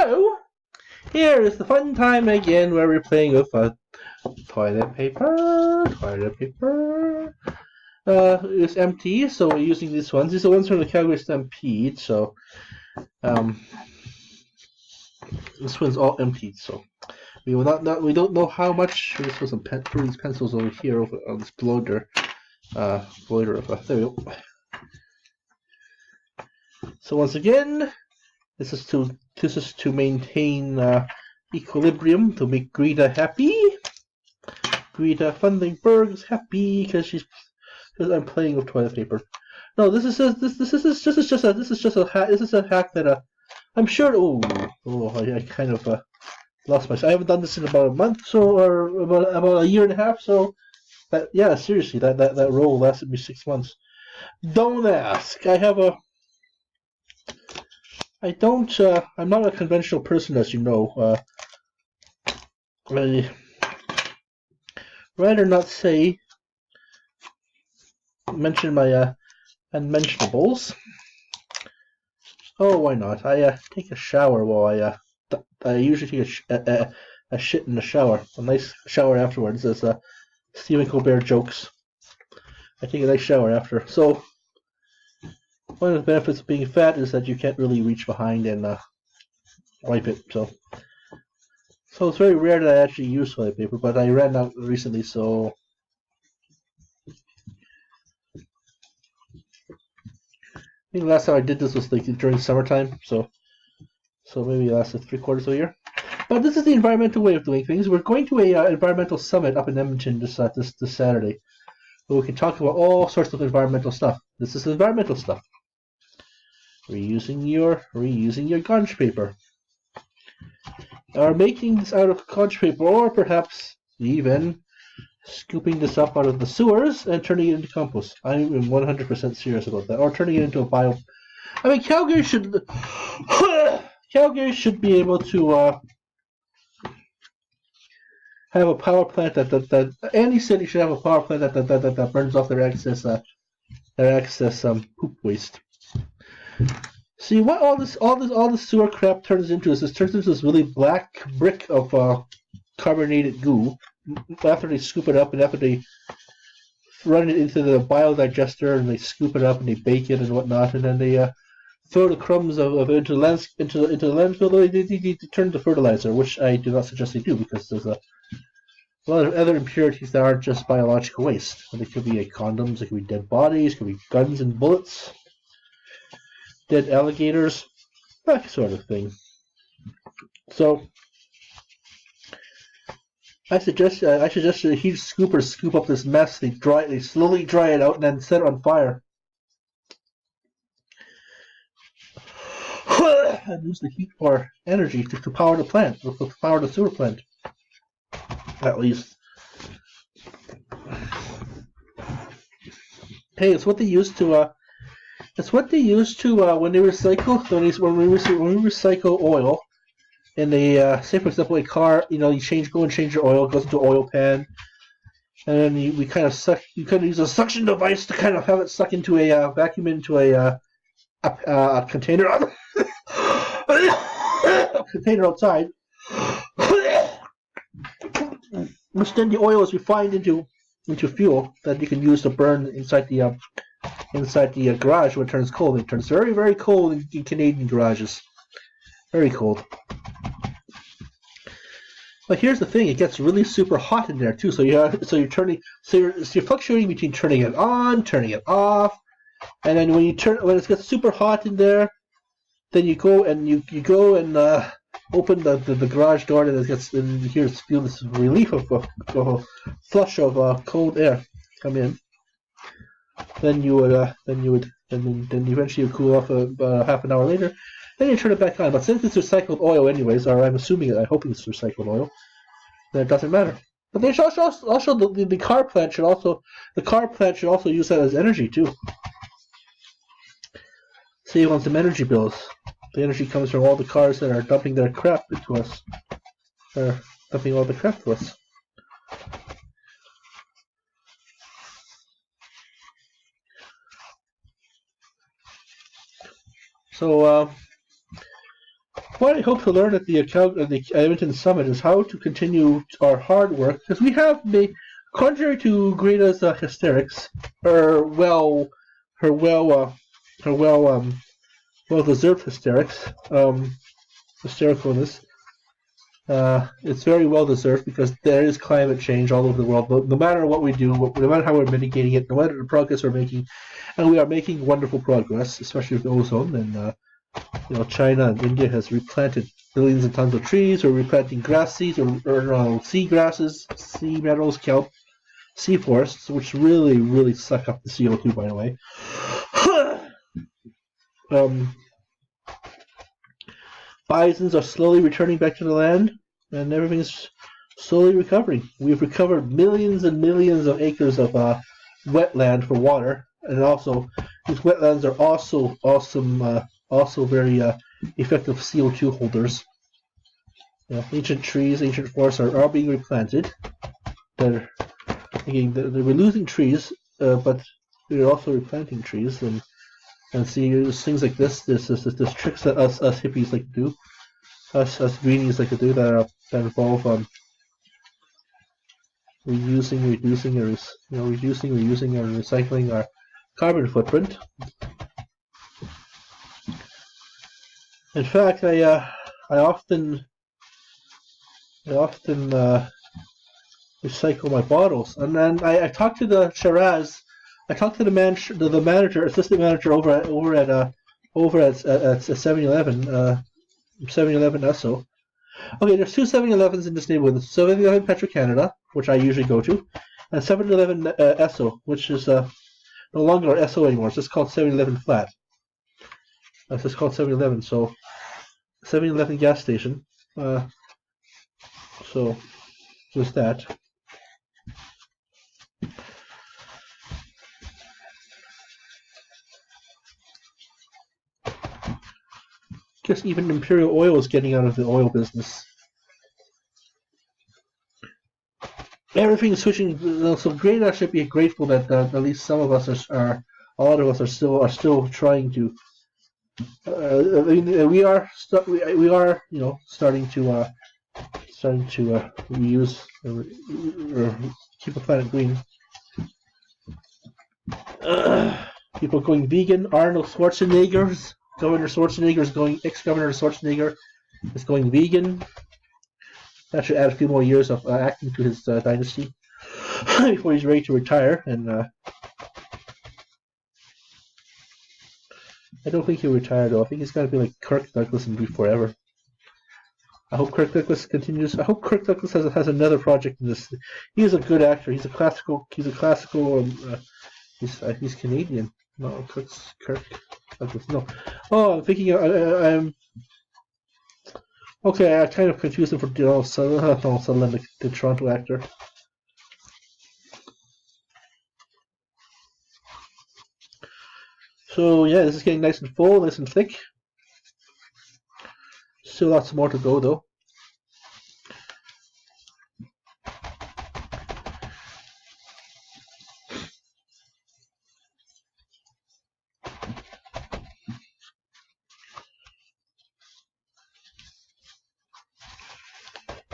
So, here is the fun time again where we're playing with toilet paper. It's empty, so we're using these ones. These are ones from the Calgary Stampede, so this one's all emptied, so we don't know how much. Let's put some these pencils over here over on this bloater. There we go. So once again, this is to maintain equilibrium, to make Greta happy. Greta Thunberg is happy because I'm playing with toilet paper. No, this is just a hack that I'm sure. I kind of lost myself. I haven't done this in about a month or about a year and a half. So yeah, seriously, that roll lasted me 6 months. Don't ask. I'm not a conventional person, as you know. I'd rather not mention my unmentionables. Oh, why not? I take a shower while I usually take a shit in the shower. A nice shower afterwards, as Stephen Colbert jokes. I take a nice shower after. So one of the benefits of being fat is that you can't really reach behind and wipe it. So it's very rare that I actually use toilet paper, but I ran out recently, so I think the last time I did this was like during summertime, so maybe it lasted 3/4 of a year. But this is the environmental way of doing things. We're going to a environmental summit up in Edmonton this Saturday, where we can talk about all sorts of environmental stuff. This is environmental stuff. Reusing your conch paper, or making this out of conch paper, or perhaps even scooping this up out of the sewers and turning it into compost. I'm 100% serious about that. Or turning it into a bio. I mean, Calgary should be able to have a power plant that any city should have a power plant that burns off their excess poop waste. See what all this sewer crap turns into is this really black brick of carbonated goo. After they scoop it up and after they run it into the biodigester and they scoop it up and they bake it and whatnot, and then they throw the crumbs of it into the landfill. They turn to fertilizer, which I do not suggest they do, because there's a lot of other impurities that aren't just biological waste. It could be condoms, it could be dead bodies, it could be guns and bullets, dead alligators, that sort of thing. So I suggest that heat scoopers scoop up this mess. They slowly dry it out and then set it on fire. And use the heat for energy to power the plant, or to power the sewer plant, at least. Hey, it's what they used to. When they recycle. When we recycle oil. And they say, for example, a car, you go and change your oil, it goes into an oil pan, and then you kind of use a suction device to kind of have it suck into a vacuum into a container, a container outside, which then the oil is refined into fuel that you can use to burn inside the garage when it turns cold. It turns very, very cold in Canadian garages, very cold. But here's the thing: it gets really super hot in there too. So you're fluctuating between turning it on, turning it off, and then when it gets super hot in there, then you go and open the garage door, and you feel this relief of a flush of cold air come in. Then eventually you cool off about half an hour later. Then you turn it back on. But since it's recycled oil anyways, or I'm hoping it's recycled oil, then it doesn't matter. But they should also the car plant should also use that as energy too. Save on some energy bills. The energy comes from all the cars that are dumping their crap into us. Or dumping all the crap to us. So What I hope to learn at the Edmonton Summit is how to continue our hard work, because we have made, contrary to Greta's hysterics, her well, her well, her well-deserved hysterics, hystericalness. It's very well deserved because there is climate change all over the world. No matter what we do, no matter how we're mitigating it, no matter the progress we're making, and we are making wonderful progress, especially with ozone. And China and India has replanted billions of tons of trees, or replanting grass seeds, or sea grasses, sea meadows, kelp, sea forests, which really, really suck up the CO2. By the way. Bisons are slowly returning back to the land, and everything is slowly recovering. We've recovered millions and millions of acres of wetland for water, and also these wetlands are also very effective CO2 holders. Ancient trees, ancient forests are being replanted. We're losing trees, but we're also replanting trees, and see, there's things like this tricks that us hippies like to do, us greenies like to do, that involve reusing, reusing, and recycling our carbon footprint. In fact, I often recycle my bottles, and then I talked to the Shiraz. I talked to the manager, assistant manager over at 7-Eleven, 7-Eleven Esso. Okay, there's two 7-Elevens in this neighborhood. 7-Eleven Petro-Canada, which I usually go to, and 7-Eleven Esso, which is no longer Esso anymore. It's just called 7-Eleven Flat. It's just called 7-Eleven. So 7-Eleven gas station. So just that. Just even Imperial Oil is getting out of the oil business. Everything is switching. So Greta should be grateful that at least some of us a lot of us are still trying to. We are starting to reuse or keep the planet green. People going vegan. Arnold Schwarzenegger. Ex-Governor Schwarzenegger is going vegan. That should add a few more years of acting to his dynasty before he's ready to retire. And I don't think he'll retire, though. I think he's going to be like Kirk Douglas and be forever. I hope Kirk Douglas continues. I hope Kirk Douglas has another project in this. He is a good actor. He's Canadian. No, Kirk Douglas. No. Oh, I'm thinking. I'm. Okay, I kind of confused him for Sutherland, the Toronto actor. So yeah, this is getting nice and full, nice and thick. Still lots more to go, though.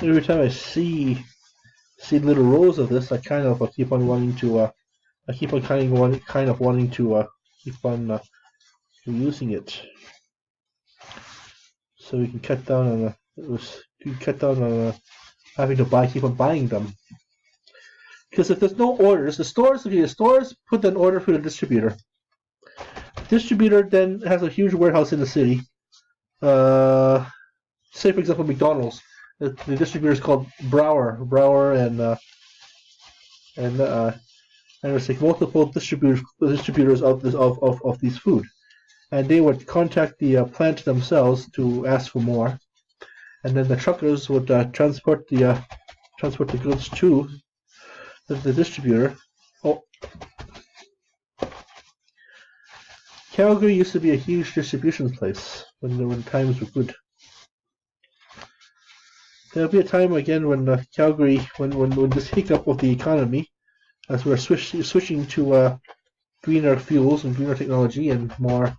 Every time I see little rows of this, I kind of keep on wanting to. Keep on using it, so we can cut down on having to keep on buying them. Because if there's no orders, the stores put an order for the distributor. The distributor then has a huge warehouse in the city. Say for example McDonald's. The distributor is called Brower, and there's like multiple distributors of these food, and they would contact the plant themselves to ask for more, and then the truckers would transport the goods to the distributor. Oh, Calgary used to be a huge distribution place when times were good. There'll be a time again when Calgary, when this hiccup of the economy, as we're switching to greener fuels and greener technology and more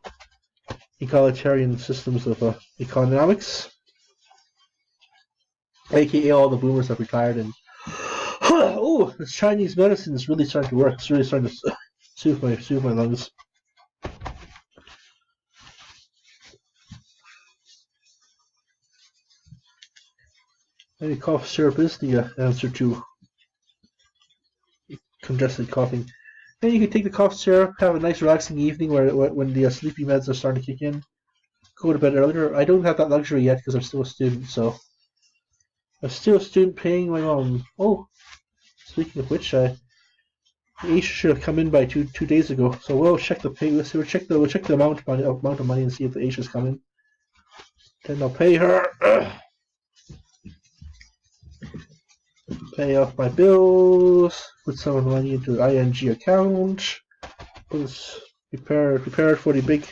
egalitarian systems of economics, aka all the boomers have retired, and oh, this Chinese medicine is really starting to work. It's really starting to soothe my lungs. Maybe cough syrup is the answer to congested coughing. Then you can take the cough syrup, have a nice relaxing evening when the sleepy meds are starting to kick in. Go to bed earlier. I don't have that luxury yet because I'm still a student, so I'm still a student paying my own. Oh, speaking of which, Asia should have come in by two days ago. So we'll check the pay. We'll check the amount of money and see if the Asia's coming. Then I'll pay her. Pay off my bills. Put some of the money into the ING account. Prepare for the big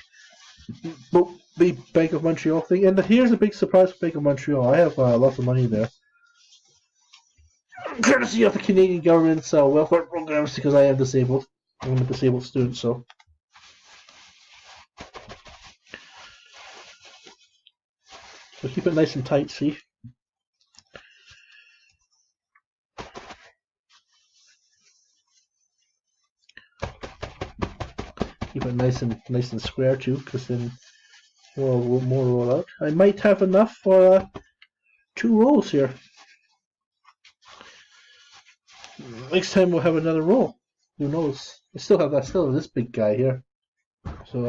Bank of Montreal thing. And here's a big surprise for Bank of Montreal. I have lots of money there, courtesy of the Canadian government's welfare programs, because I am disabled. I'm a disabled student, so. So keep it nice and tight, see? Keep it nice and square too, because then more roll out. I might have enough for 2 rolls here. Next time we'll have another roll. Who knows? I still have this big guy here. So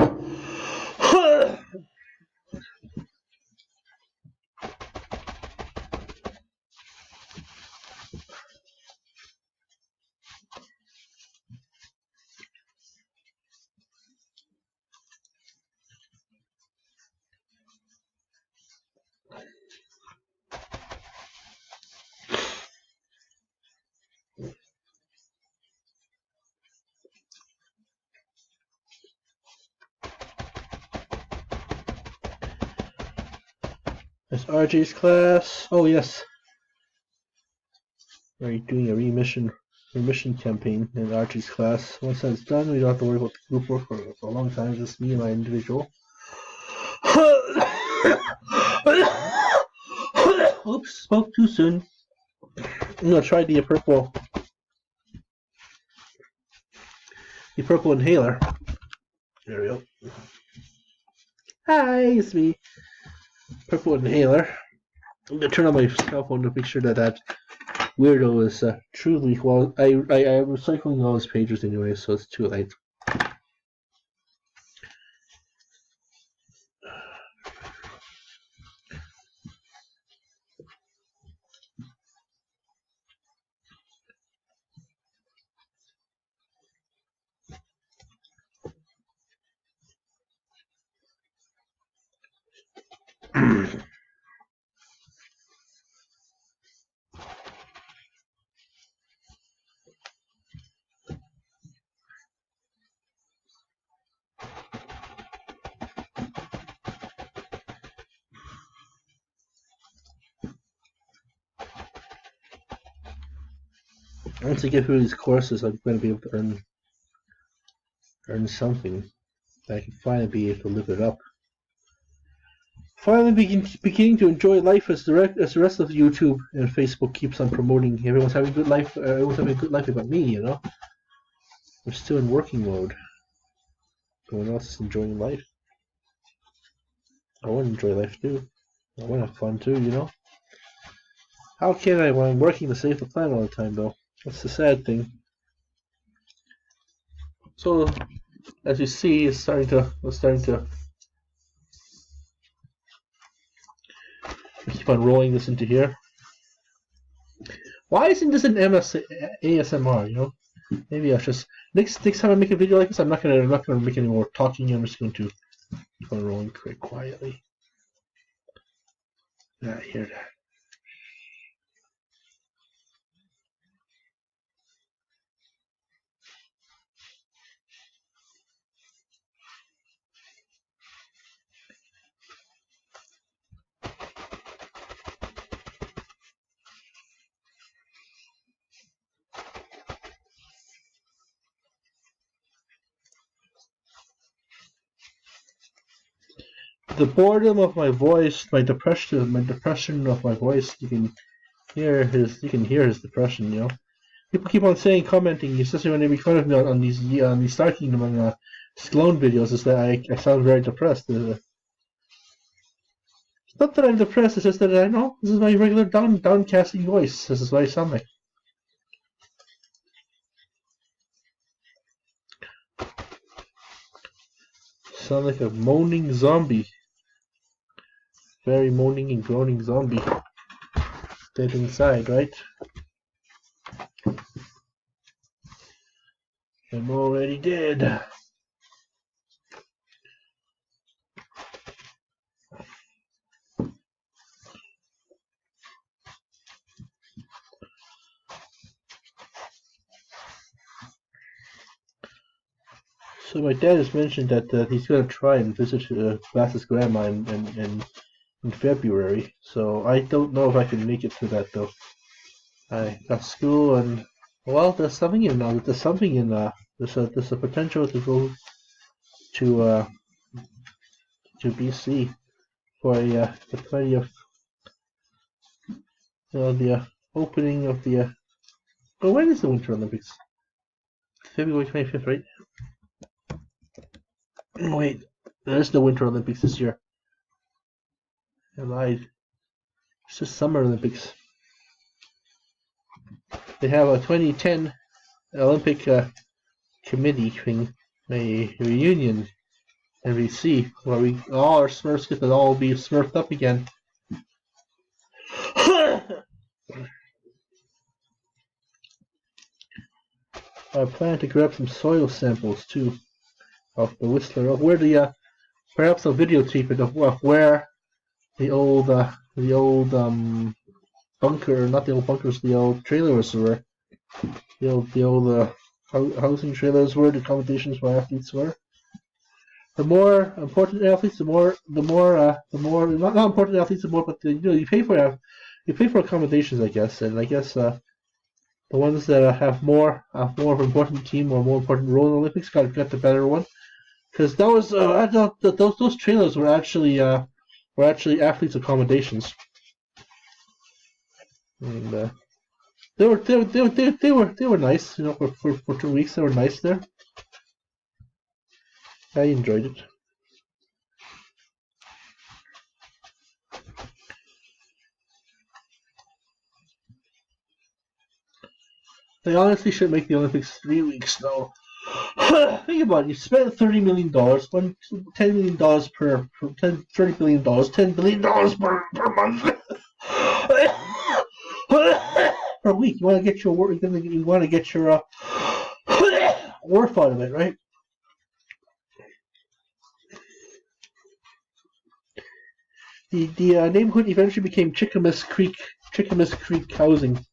that's RJ's class. Oh yes. We're doing a remission campaign in RJ's class. Once that's done, we don't have to worry about the group work for a long time, just me and my individual. Oops, spoke too soon. I'm gonna try the purple inhaler. There we go. Hi, it's me. Purple inhaler. I'm gonna turn on my cell phone to make sure that weirdo is truly well. I'm recycling all his pages anyway, so it's too late. Once I get through these courses, I'm going to be able to earn something that I can finally be able to live it up. Finally beginning to enjoy life as the rest of YouTube and Facebook keeps on promoting. Everyone's having a good life. Everyone's having a good life about me, you know. I'm still in working mode. Everyone else is enjoying life. I want to enjoy life too. I want to have fun too, you know. How can I when I'm working to save the planet all the time, though? That's the sad thing. So, as you see, it's starting to keep on rolling this into here. Why isn't this an ASMR? You know, maybe I just next time I make a video like this, I'm not gonna make any more talking. I'm just going to keep on rolling quite quietly. I hear that. The boredom of my voice, my depression of my voice, you can You can hear his depression. People keep on commenting, especially when they make fun of me on these Star Kingdom and Sloan videos, is that I sound very depressed. It's not that I'm depressed. It's just that I know this is my regular downcasting voice. This is what I sound like. Sound like a moaning zombie. Very moaning and groaning zombie. Dead inside, right? I'm already dead. So my dad has mentioned that he's going to try and visit Glass's grandma in February. So I don't know if I can make it to that though. I got school and there's something in there's a potential to go to BC for the plenty of the opening of the. When is the Winter Olympics? February 25th, right? Wait, there's no Winter Olympics this year. I lied. It's just Summer Olympics. They have a 2010 Olympic committee thing, a reunion, NBC, where all our Smurfs get to all be Smurfed up again. I plan to grab some soil samples too of the Whistler, of where perhaps a videotape it of where the old bunker, not the old bunkers, the old trailers were, the old housing trailers were, the accommodations where athletes were. The more important athletes, the more not important athletes, the more, but you pay for accommodations, I guess, and I guess the ones that have more of an important team or more important role in the Olympics got the better one, because that was I thought that those trailers were actually athletes' accommodations, and they were nice, for 2 weeks. They were nice there. I enjoyed it. They honestly should make the Olympics 3 weeks though. Think about it. You spend $30 million, $10 million per $30 billion, $10 billion per month. Per week. You want to get your work. You want to get your worth out of it, right? The neighborhood eventually became Chickamus Creek housing.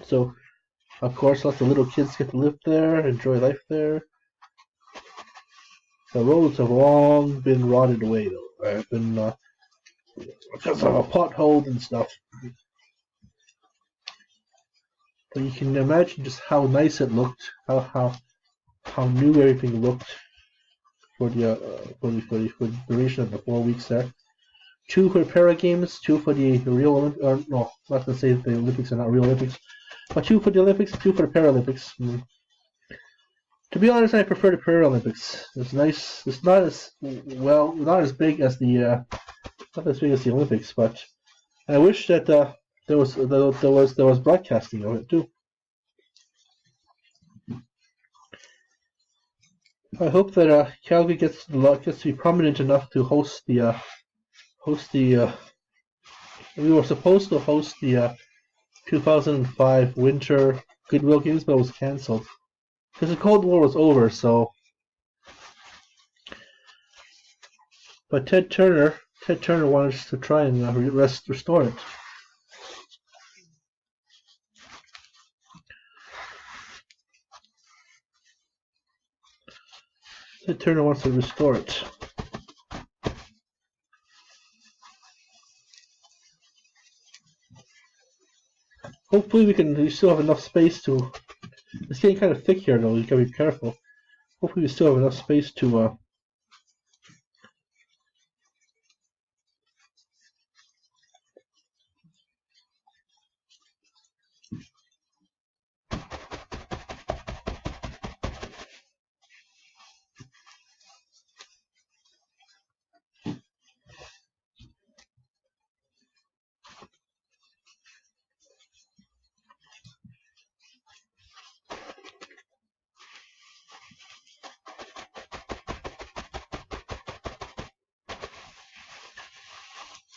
So, of course, lots of little kids get to live there, enjoy life there. The roads have long been rotted away, though. I've been because of potholes and stuff. But you can imagine just how nice it looked, how new everything looked for the duration of the 4 weeks there. 2 for the Para Games, 2 for the real Olympics. Or no, not to say the Olympics are not real Olympics, but 2 for the Olympics, 2 for the Paralympics. To be honest, I prefer the Paralympics. It's nice. It's not as big as the Olympics, but I wish that there was broadcasting of it too. I hope that Calgary gets to be prominent enough to host the. We were supposed to host the 2005 Winter Goodwill Games, but it was cancelled because the Cold War was over. So, but Ted Turner wanted us to try and restore it. Ted Turner wants to restore it. Hopefully we still have enough space to. It's getting kind of thick here though. You gotta be careful. Hopefully we still have enough space to.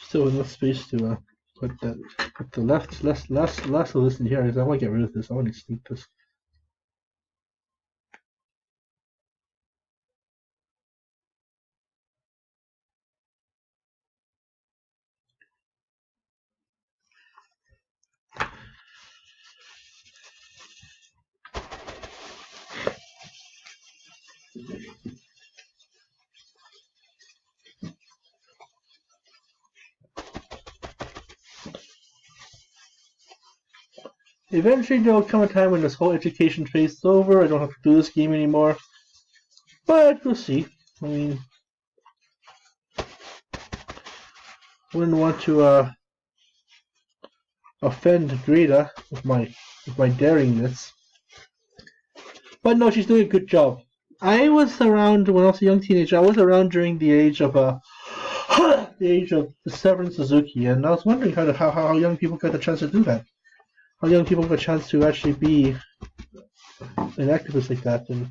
Still enough space to put the last of this in here. I want to get rid of this. I want to sneak this. Eventually, there will come a time when this whole education phase is over. I don't have to do this game anymore. But we'll see. I mean, wouldn't want to offend Greta with my daringness. But no, she's doing a good job. I was around when I was a young teenager. I was around during the age of the Severin Suzuki, and I was wondering how young people got the chance to do that. How young people got a chance to actually be an activist like that, and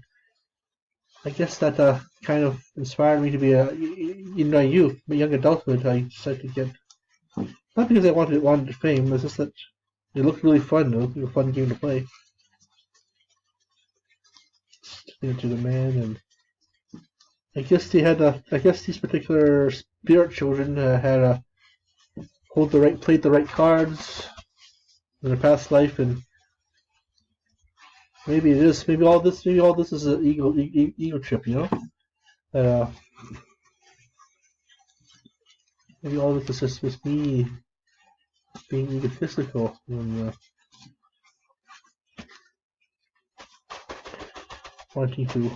I guess that kind of inspired me to be a young adulthood. I decided to get, not because I wanted fame, it's just that it looked really fun. It looked like a fun game to play. To the man, and I guess they had I guess these particular spirit children had played the right cards in their past life, and maybe all this is an ego trip, you know. That maybe all this is just me being egotistical and wanting to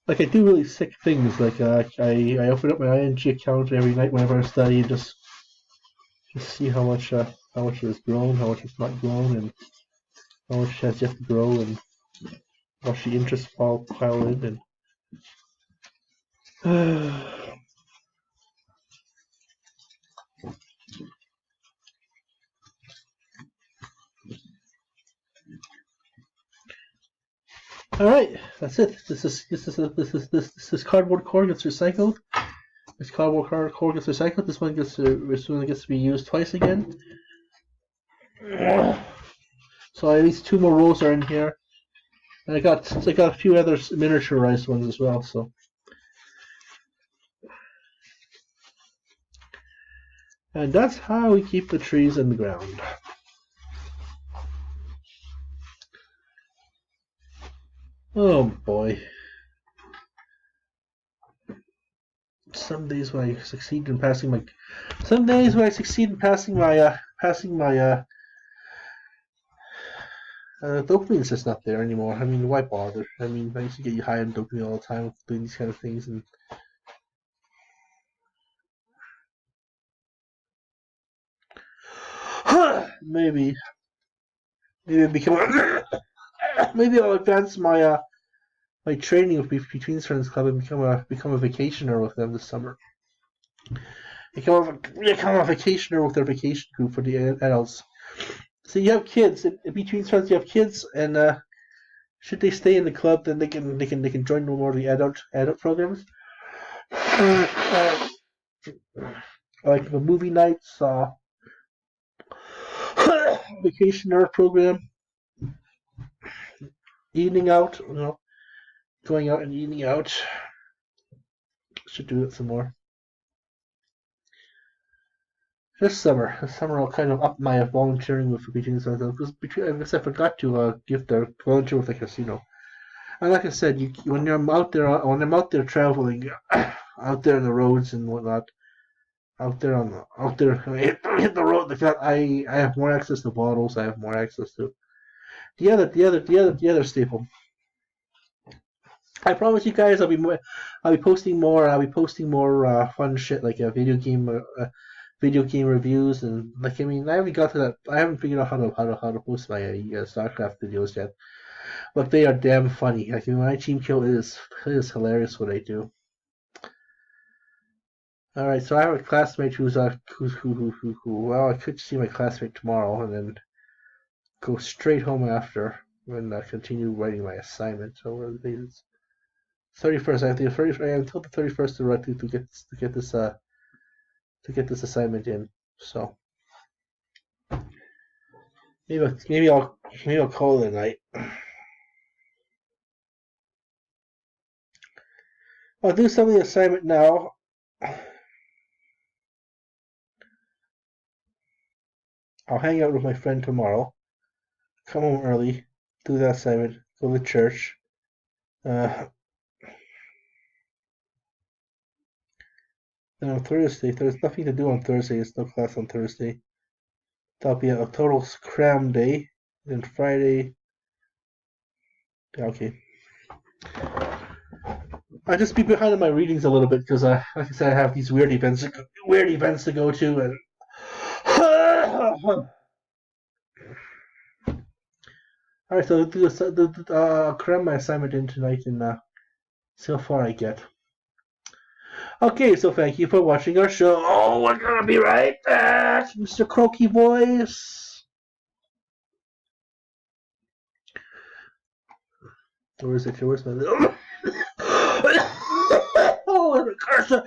I do really sick things. Like I open up my ING account every night whenever I study and just see how much it has grown, how much it's not grown, and how much it has yet to grow, and how much the interest pile in. And all right, that's it. This cardboard core gets recycled. This cardboard core gets recycled. This one gets to be used twice again. So at least 2 more rows are in here. And I got a few other miniaturized ones as well. So, and that's how we keep the trees in the ground. Oh boy. Some days when I succeed in passing my dopamine's just not there anymore. I mean, why bother? I mean, I used to get you high on dopamine all the time doing these kind of things, and maybe become maybe I'll advance my my training with Between Friends Club and become a vacationer with them this summer. Become a vacationer with their vacation group for the adults. So you have kids in Between Friends. You have kids, and should they stay in the club, then they can join more of the adult programs. Like the movie nights, vacationer program, eating out, going out and eating out. Should do it some more. This summer I'll kind of up my volunteering with Between Friends because I guess I forgot to volunteer with the casino. And like I said, when I'm out there traveling, out there on the roads and whatnot, out there hit the road. I have more access to bottles. I have more access to the other staple. I promise you guys, I'll be posting more. I'll be posting more fun shit like video game reviews and like I mean I haven't got to that. I haven't figured out how to post my StarCraft videos yet, but they are damn funny. Like when I team kill, it is hilarious what I do. All right, so I have a classmate who well I could see my classmate tomorrow and then go straight home after and continue writing my assignment. So what are the dates? 31st. I have the 30th until the 31st to get this assignment in. So maybe I'll call it a night. I'll do some of the assignment now. I'll hang out with my friend tomorrow. Come home early, do that assignment, go to church. Then on Thursday, there's nothing to do on Thursday. There's no class on Thursday. That'll be a total cram day. Then Friday, yeah, okay. I just be behind on my readings a little bit because, like I said, I have these weird events to go to, and all right. So I'll cram my assignment in tonight and see how far I get. Okay, so thank you for watching our show. Oh, we're gonna be right back, Mr. Croaky Voice. Where is it? Where's my little? Oh, the cursor.